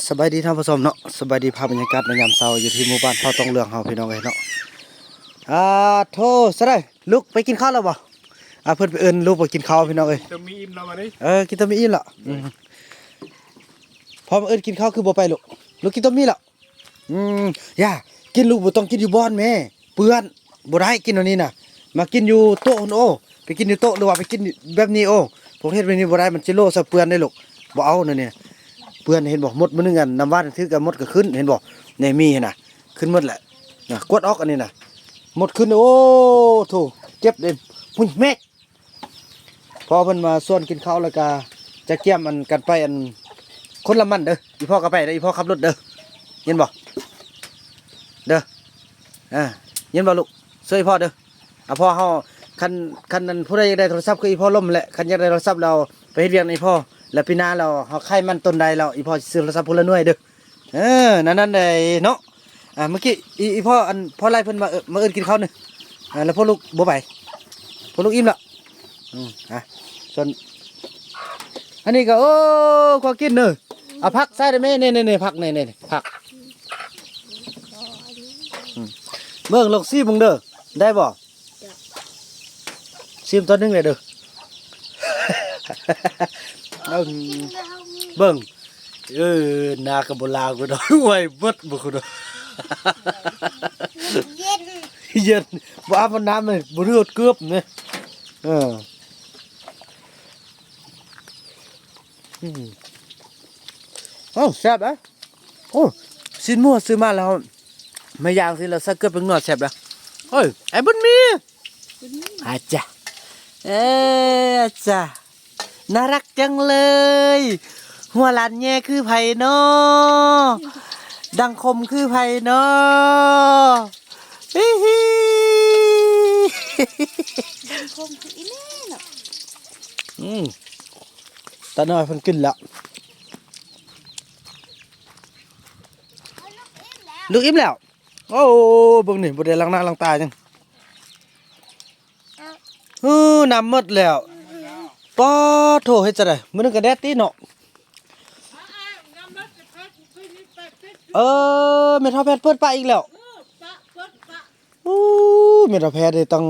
สบายดีท่านผู้ชมเนาะสบายดีภาพบรรยากาศในยามเช้าอยู่ที่หมู่บ้านพ่อต้องเรืองเฮาพี่น้องเอ้ยเนาะโทซะได้ลุกไปกินข้าวแล้วบ่เพิ่นไปเอิ้นลูกไปกินข้าวพี่น้องเอ้ยจะมีอิ่มแล้วมาดิกินต้มมีอิ่มละพอมาเอิ้นกินข้าวคือบ่ไปลูกกินต้มมีละย่ากินลูกบ่ต้องกินอยู่บ้านแม่เปื้อนบ่ได้กินอันนี้น่ะมากินอยู่โต๊ะโอ้ไปกินอยู่โต๊ะหรือว่าไปกินแบบนี้โอ้ผมเฮ็ดแบบนี้บ่ได้มันสิโลซะเปื้อนได้ลูกบ่เอานั่นนี่เปื้อนเห็นบ่หมดมื้อนึงอันน้ำว่านถือกับหมดก็ขึ้นเห็นบ่นี่มีน่ะขึ้นหมดแหละน่ะกดออกอันนี้น่ะหมดขึ้นโอ้โธ่เจ็บเด้พุ่นแม่พอเพิ่นมาส่วนกินข้าวแล้วก็จะเกี่ยมอันกันไปอันคนละมันเด้ออีพ่อก็ไปเด้ออีพ่อขับรถเด้อเห็นบ่เด้อเห็นบ่ลูกช่วยพ่อเด้อพ่อเฮาคันนั้นผู้ใดอยากได้โทรศัพท์คืออีพ่อล่มแหละคันอยากได้โทรศัพท์เราไปเฮ็ดเวียกในพ่อแล้วปีหน้าเราเฮาไข่มันต้นใดเราอีพ่อซื้อโทรศัพท์พุ่นละหน่วยเด้อนั่นได้เนาะเมื่อกี้อีพ่อพ่อไล่เพิ่นมาเอิ้นกินข้าวนึงแล้วพ่อลูกบ่ไปพ่อลูกอิ่มละส่วนอันนี้ก็โอ้ก็กินเนอะเอาผักใส่ได้ไหมนี่ผักนี่ผักเบิ่งลูกซีมึงเด้อได้บ่ซีมตัวนึงเลยเด้อเบิ่งนากระโบลากูดอกไว้เบิดบ่กูดอกเย็นบ่อาบน้ำเลยบ่เลือดเกือบเนี่ยแซ่บนะโอ้ซื้อมั่วซื้อมาแล้วไม่ย่างสิเราสักเกือบเป็นหนวดแซ่บแล้วเฮ้ยไอ้บุญมีอาจารย์อาจารย์น่ารักจังเลยหัวหลานแย่คือไผ่นอดังคมคือไผ่นอดังคมคืออีแม่เนาะตาน้อยเพิ่นกินละลูกอิ่มแล้วโอ้เบิ่งนี่บ่ได้ล้างหน้าล้างตาจังน้ำหมดแล้วป้อโถเฮ็ดจังได๋มื้อนึงก็แดดติเนาะแม่ท้อแพทย์เปิดปะอีกแล้วแม่ท้อแพทย์ได้ตั้ง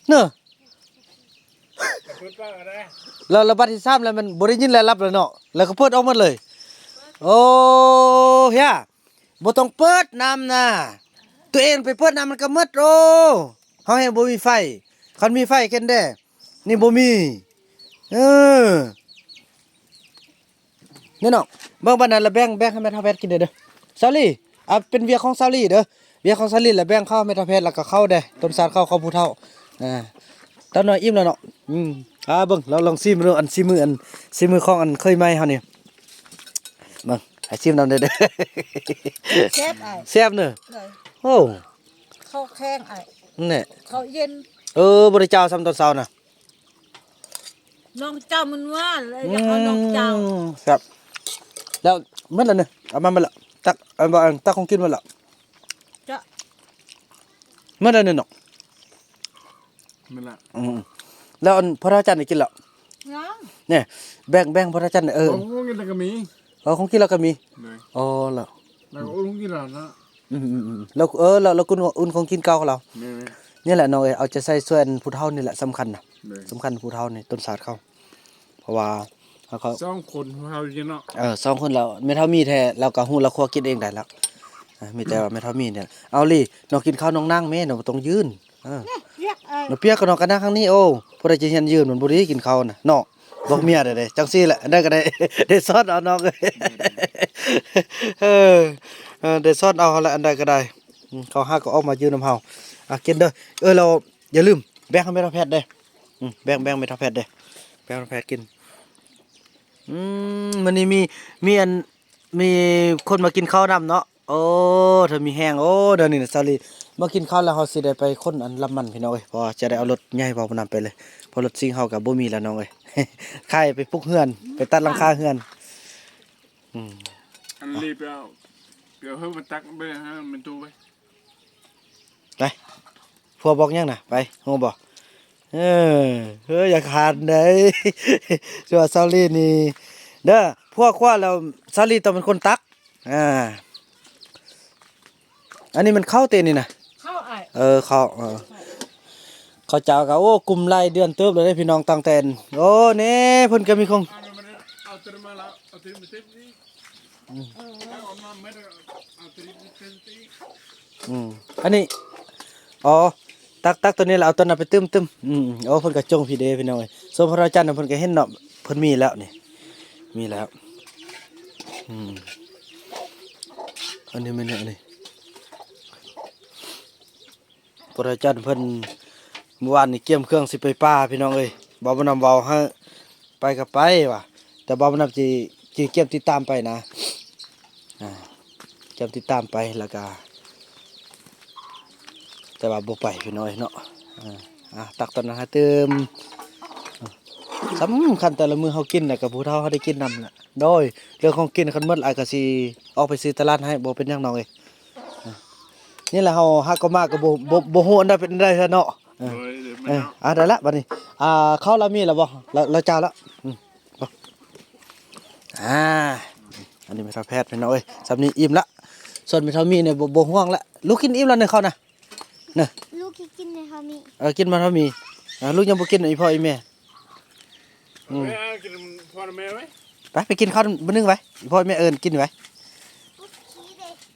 เนอะแล้วบัดที่3แล้วมันบ่ได้ยินแล้วรับแล้วเนาะแล้วก็เปิดออกหมดเลยโอ้เฮียบ่ต้องเปิดน้ำนะตัวเองไปเปิดน้ำมันก็หมดโอ้เฮาให้บ่มีไฟคันมีไฟแค่นแด้นี่บ่มีนี่น้องเบิ่งบัดนั้นละแบ่งให้แม่ท้อแพทย์กินเด้อซาลี่เป็นเวียของซาลี่เด้อเวียของซาลี่แล้วแบ่งข้าวแม่ท้อแพทย์แล้วก็ข้าวเด้ต้นสาดข้าวผู้เฒ่าตอนน้อยอิ่มแล้วเนาะเบิ่งเราลองซิมดูซิมือของเคยไหมเฮานี่เบิ่งให้ซิมนำเด้อแซ่บอ้ายแซ่บเด้อโอ้ข้าวแข้งอ้ายนี่ข้าวเย็นบ่ได้เจ้าซ้ำตอนเช้าน่ะน้องเจ้ามันว่าเลยอยากเอาน้องเจ้าครับแล้วหมดแล้วเนี่ยเอามาหมดละตักของกินหมดละจ้ะหมดแล้วเนี่ยเนาะหมดละแล้วพระราชาได้กินแล้วยังเนี่ยแบ่งพระราชาของกินแล้วก็มีของกินแล้วก็มีแล้วแล้วก็อุ่นกินแล้วนะแล้วเราอุ่นของกินเก่าของเรานี่แหละน้องเอาจะใส่ส่วนผู้เฒ่านี่แหละสำคัญนะสำคัญผู้เฒ่านี่ต้นศาสตร์เขาเพราะว่าเขา2 คนเฮาอยู่เนาะ2 คนเราไม่เท่ามีแท้เราก็ฮู้เราครัวกินเองได้แล้วมีแต่ว่าไม่เท่ามีเนี่ยเอาลี่น้องกินข้าวน้องนั่งแม่น้องบ่ต้องยืนน้องเปียกก็น้องก็นั่งข้างนี้โอ้ผู้ใดจะเห็นยืนมันบ่ได้กินข้าวน่ะเนาะบอกเมียได้จังซี่แหละได้ก็ได้ซอสเอาน้องได้ซอสเอาละอันใดก็ได้เขาหาก็ออกมายืนนำเฮากินเด้อเราอย่าลืมแบ่งให้แม่ทัพแพทย์เด้แบ่งแม่ทัพแพทย์เด้แบ่งแม่ทัพแพทย์กินมันนี่มีคนมากินข้าวนำเนาะโอ้เธอมีแห้งโอ้เดี๋ยวนี้ซาลีมากินข้าวแล้วเฮาสิได้ไปคนอันลำมันพี่น้องเอ้ยพอจะได้เอารถใหญ่บ่นำไปเลยพอรถซิ่งเฮาก็บ่มีแล้วน้องเอ้ยค่ายไปปลุกเฮือนไปตัดหลังคาเฮือนอันรีบเอาเดี๋ยวเฮามาตักไปให้มันตู้ไว้ไปพัวบอกยังน่ะไปฮู้บ่อย่าขาดเด้ชัวซาลีนี่เด้อ พวกคว้าแล้วสาลีต้องเป็นคนตักอันนี้มันเข้าเตนี่นะ เข้าไอ้ เขาเจ้าก็โอ้กลุ่มไล่เดือนเติบเลยเด้อพี่น้องตั้งแต่นโอ้เน่เพิ่นก็มีคง เอาตัวมาแล้วเอาตัวมาเต็มนี่เอามาไม่ได้เอาตัวมาเต็มที่ อันนี้อ๋อตักตัวนี้แล้วเอาตัวนั้นไปตึมโอ้เพิ่นก็จงพี่เด้พี่น้องเอ้ยส่วนพระอาจารย์น่ะเพิ่นก็เห็นเนาะเพิ่นมีแล้วนี่มีแล้วอันนี้มันเนี่ยนี่พระอาจารย์เพิ่นเมื่อวานนี่เกี่ยมเครื่องสิไปป่าพี่น้องเอ้ยบ่าวบ่นำเว้าให้ไปก็ไปว่ะแต่บ่าวบ่นำสิเกี่ยมติดตามไปนะเกี่ยมติดตามไปแล้วก็แต่ว่าบ่ไปพี่น้อยเนาะตักตอนนั้นให้เติมสำคัญแต่ละมื้อเฮากินน่ะกับผู้เฒ่าเฮาได้กินนำน่ะโดยเรื่องของกินคันหมดหลายก็สิออกไปซื้อตลาดให้บ่เป็นหยังน้องเอ้ยนี่แหละเฮาฮักก็มาก็บ่ฮู้อันใดเป็นอันใดซะเนาะได้ละบัดนี้ข้าวเรามีแล้วบ่เราเจ้าแล้วบ่อันนี้ไม่ทับแพทย์พี่น้องเอ้ยสำนี้อิ่มละส่วนไม่เท่ามีเนี่ยบ่ห่วงละลูกกินอิ่มแล้วเนี่ยเขานะเนี่ย ลูกกินในเขามี กินมาเท่ามีลูกยังบ่กินอีพ่ออีแม่ กินพอแม่ไหม ไปกินข้าวมื้อนึงไว้อีพ่ออีแม่เอิ้นกินไว้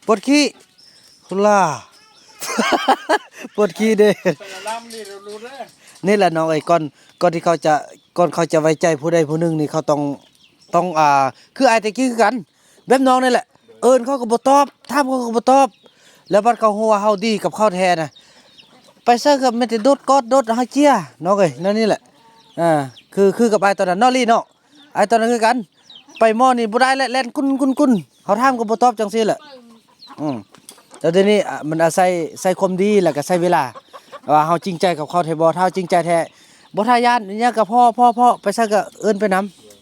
ปวดขี้คุณล่ะ ปวดขี้เด้ ใส่ลำนี่เรารู้ได้ นี่แหละน้องเอ้ยก่อนที่เขาจะไว้ใจผู้ใดผู้หนึงนี่เขาต้องคือไอ้ตะกี้คือกันแบบน้องนี่แหละเอิ้นเขาก็บ่ตอบถามเขาก็บ่ตอบแล้วบัดเขาฮู้ว่าเฮาดีกับเขาแท้น่ะไปซะก็แม่นแต่โดดกอดโดดหาเจียน้องเอ้ยนั่นนี่แหละคือกับไอ้ตอนนั้นนอลี่เนาะไอ้ตอนนั้นคือกันไปหม้อนี่บ่ได้แล้วแล่นกุนเขาถามก็บ่ตอบจังซี่แหละแต่เดี๋ยวนี้มันอาศัยใส่ความดีแล้วก็ใช้เวลาว่าเฮาจริงใจกับเขาแท้บ่ถ้าจริงใจแท้บ่ทายานเนี่ยก็พ่อไปซะก็เอิ้นไปน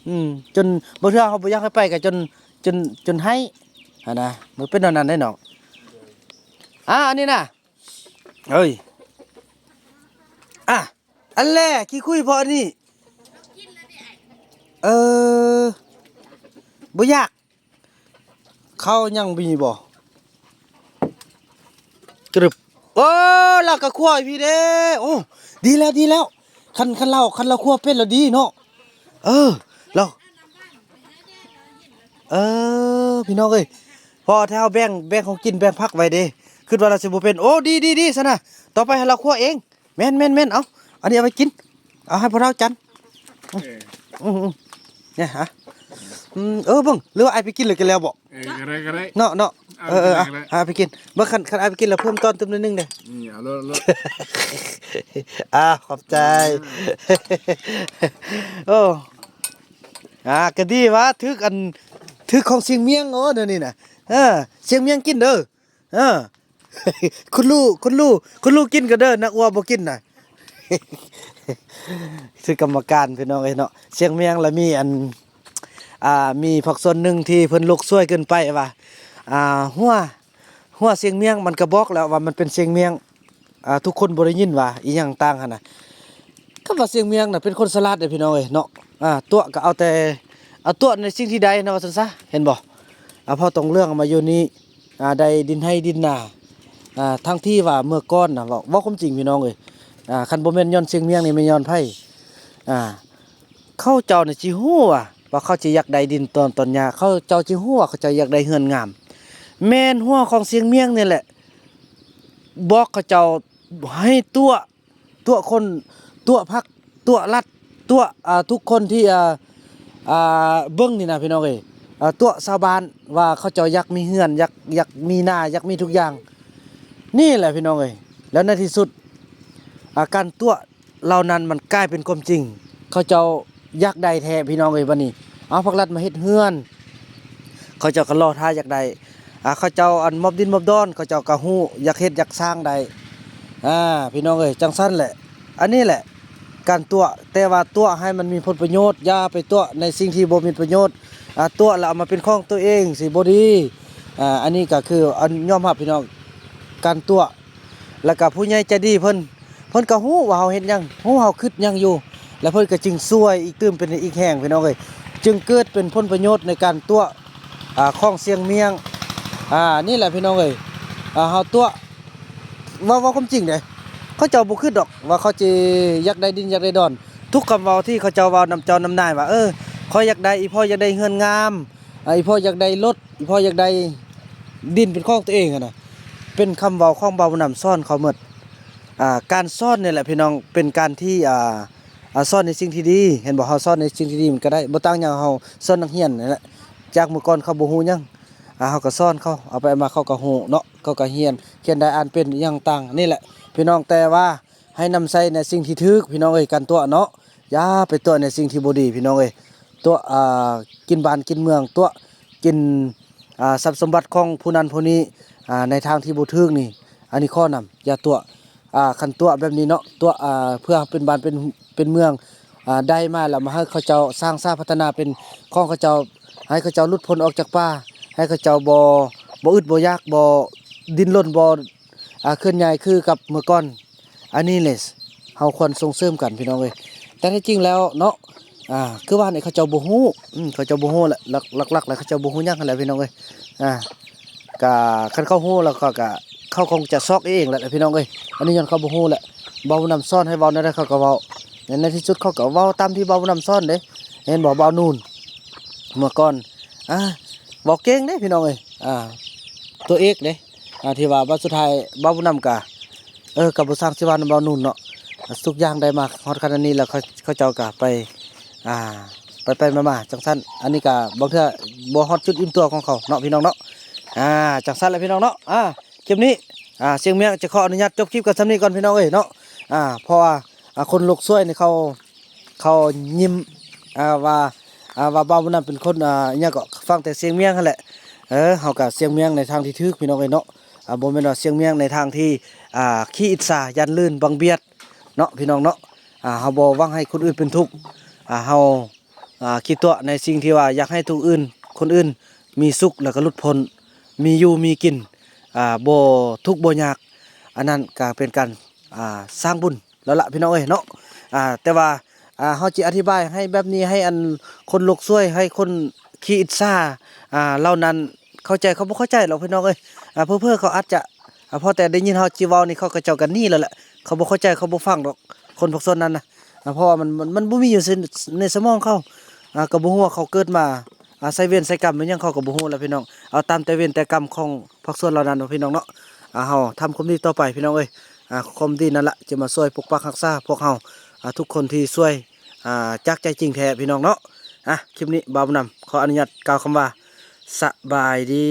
ำจนบ่เทื่อเขาบ่อยากให้ไปก็จนให้นะมันเป็นนั้นได้เนาะอันนี้น่ะเอ้ยอันแรกขี้คุยพออันนี้บ่ยากเขายังมีบ่กรึบโอ้เราก็คั่วพี่เด้โอ้ดีแล้วคันเราคั่วเป็นแล้วดีเนาะเราพี่น้องเอ้ยพอถ้าเอาแบ่งของกินแบ่งพักไว้เด้คิดว่าเราสิบ่เป็นโอ้ดีซะนะต่อไปให้เราคั่วเองแม่นเอาอันนี้เอาไปกินเอาให้พวกเราจันเนี่ยเบิ่งหรือว่าไอ้ไปกินเลยกันแล้วบ่ ก็ได้ เนาะไปกินเมื่อคันไอ้ไปกินแล้วเพิ่มตอนตึมนิดนึงเด้ นี่เอาเลย ขอบใจโอ้ก็ดีวะทึกของเสียงเมียงโอ้เดี๋ยวนี้น่ะเสียงเมียงกินเด้อคุณลูกกินก็เด้อนักว่าบ่กินน่ะคือกรรมการพี่น้องเอ้ยเนาะเสียงเมียงแล้วมีมีผักส่วนหนึ่งที่เพิ่นลุกช่วยเกินไปว่าหัวเสียงเมียงมันก็บอกแล้วว่ามันเป็นเสียงเมียงทุกคนบ่ได้ยินว่าอีหยังต่างหั่นน่ะก็ว่าเสียงเมียงน่ะเป็นคนฉลาดเด้อพี่น้องเอ้ยเนาะตัวก็เอาตัวในสิ่งที่ใดเนาะว่าซั่นซะเห็นบ่พอตรงเรื่องมาอยู่นี้ได้ดินให้ดินนาทั้งที่ว่าเมื่อก่อนน่ะเว้าความจริงพี่น้องเอ้ยคันบ่แม่นย้อนเสียงเมียงนี่แม่นย้อนไผเขาเจ้านี่สิฮู้ว่าเขาสิอยากได้ดินตอนหญ้าเขาเจ้าสิฮู้ว่าเขาเจ้าอยากได้เฮือนงามแม่นหัวของเสียงเมียงนี่แหละบอกเขาเจ้าให้ตัวคนตัวพรรคตัวรัฐตัวทุกคนที่เบิ่งนี่นะพี่น้องเอ้ยตัวชาวบ้านว่าเขาเจ้าอยากมีเฮือนอยากมีนาอยากมีทุกอย่างนี่แหละพี่น้องเอ้ยแล้วในที่สุดการตัวเหล่านั้นมันกลายเป็นความจริงเขาเจ้าอยากได้แท้พี่น้องเอ้ยบัดนี้เอาพวกรัฐมาเฮ็ดเฮือนเขาเจ้าก็รอท่าอยากได้เขาเจ้าอันมอบดินมอบดอนเขาเจ้าก็ฮู้อยากเฮ็ดอยากสร้างได้พี่น้องเอ้ยจังซั่นแหละอันนี้แหละการตัวแต่ว่าตัวให้มันมีผลประโยชน์อย่าไปตัวในสิ่งที่บ่มีประโยชน์ตัวแล้วเอามาเป็นของตัวเองสิบ่ดีอันนี้ก็คือยอมรับพี่น้องการตัวแล้วก็ผู้ใหญ่ใจดีเพิ่นก็ฮู้ว่าเฮาเฮ็ดหยังฮู้เฮาคิดหยังอยู่แล้วเพิ่นก็จึงช่วยอีกตื้มเป็นอีกแห่งพี่น้องเอ้ย จึงเกิดเป็นผลประโยชน์ในการตัวข้องเสียงเมียงนี่แหละพี่น้องเอ้ยเฮาตัวว่าความจริงเด้เขาเจ้าบ่คิดดอกว่าเขาสิอยากได้ดินอยากได้ดอนทุกคำเว้าที่เขาเจ้าเว้านำเจ้านำนายว่าขอยอยากได้อีพ่ออยากได้เฮือนงามอีพ่ออยากได้รถอีพ่ออยากได้ดินเป็นของตัวเองน่ะเป็นคำเว้าของเบานํซ่อนเขาหมดการซ่อนนี่แหละพี่น้องเป็นการที่ซ่อนในสิ่งที่ดีเห็นบ่เฮาซ่อนในสิ่งที่ดีมันก็ได้บ่ต่างหยังเฮาซ่อนนักเรียนนั่นแหละจากเมื่อก่อนเขาบ่ฮู้หยังเฮาก็ซ่อนเขาเอาไปมาเขาก็ฮู้เนาะเขาก็เรียนเขียนได้อ่านเป็นอหยังต่างนี่แหละพี่น้องแต่ว่าให้นำใช้ในสิ่งที่ถูกพี่น้องเอ้ยกันตัวเนาะอย่าไปตัวในสิ่งที่บ่ดีพี่น้องเอ้ยตัวกินบ้านกินเมืองตัวกินทรัพย์สมบัติของผู้นั้นผู้นี้ในทางที่บ่ถูกนี่อันนี้ข้อนำอย่าตัวคันตัวแบบนี้เนาะตัวเพื่อเป็นบ้านเป็นเมืองได้มาแล้วมาให้เขาเจ้าสร้างพัฒนาเป็นของเขาเจ้าให้เขาเจ้าหลุดพ้นออกจากป่าให้เขาเจ้าบ่อึดบ่ยากบ่ดิ้นรนบ่เคลื่อนย้ายคือกับเมื่อก่อนอันนี้แหละเฮาควรส่งเสริมกันพี่น้องเอ้ยแต่ที่จริงแล้วเนาะคือว่าเนี่ยเขาเจ้าบ่ฮู้เขาเจ้าบ่ฮู้แหละหลักๆแล้วเขาเจ้าบ่ฮู้หยังนั่นแหละพี่น้องเอ้ยก็คันเขาฮู้แล้วก็เขาคงจะซอกเองแหละพี่น้องเอ้ยอันนี้ย้อนเขาบ่ฮู้แหละเบานำซ่อนให้เว้าได้เขาก็เว้าในที่สุดเขาก็เว้าตามที่เบานำซ่อนเด้เห็นบ่เบานูนเมื่อก่อนบอกเก่งเด้พี่น้องเอ้ยตัวเอกเด้ที่ว่าบัดสุดท้ายเบานำก็ก็บ่สร้างสิว่านำเบานูนเนาะทุกอย่างได้มาฮอดขนาดนี้แล้วเขาเจ้าก็ไปไปมาๆจังซั่นอันนี้ก็บางเทื่อบ่ฮอดจุดอิ่มตัวของเขาเนาะพี่น้องเนาะจังซั่นแหละพี่น้องเนาะคลิปนี้เสียงเมียจะขออนุญาตจบคลิปกันซ้ำนี้ก่อนพี่น้องเอ้ยเนาะเพราะว่าคนโลกสวยนี่เขายิ้มว่าเบานั้นเป็นคนเนี่ยก็ฟังแต่เสียงเมียนั่นแหละเฮาก็เสียงเมียในทางที่ถูกพี่น้องเอ้ยเนาะบ่แม่นว่าเสียงเมียในทางที่ขี้อิจฉายันลื่นบังเบียดเนาะพี่น้องเนาะเฮาบ่หวังให้คนอื่นเป็นทุกข์เฮาคิดตัวในสิ่งที่ว่าอยากให้ทุกคนอื่นมีสุขแล้วก็หลุดพ้นมีอยู่มีกินบ่ทุกข์บ่ยากอันนั้นก็เป็นการสร้างบุญแล้วล่ะพี่น้องเอ้ยเนาะแต่ว่าเฮาสิอธิบายให้แบบนี้ให้อันคนโลกสวยให้คนขี้อิจฉาเหล่านั้นเข้าใจเขาบ่เข้าใจหรอกพี่น้องเอ้ยเพ้อๆเขาอาจจะพอแต่ได้ยินเฮาจิเว้านี่เขาก็เจ้ากันนี่แล้วแหละเขาบ่เข้าใจเขาบ่ฟังดอกคนพวกส่วนนั้นนะเพราะว่ามันบ่มีอยู่ในสมองเขาก็บ่ฮู้ว่าเขาเกิดมาใส่เวรใส่กรรมมันยังเขาก็บ่ฮู้แหล้วพี่น้องเอาตามแต่เวรแต่กรรมของพวกส่วนเหล่านั้นพี่น้องเนาะเฮาทำความดีต่อไปพี่น้องเอ้ยความดีนั่นล่ะจะมาช่วยปกปักรักษาพวกเฮาทุกคนที่ช่วยจากใจจริงแท้พี่น้องเนาะคลิปนี้บ่าวนำขออนุญาตกล่าวคำว่าสบายดี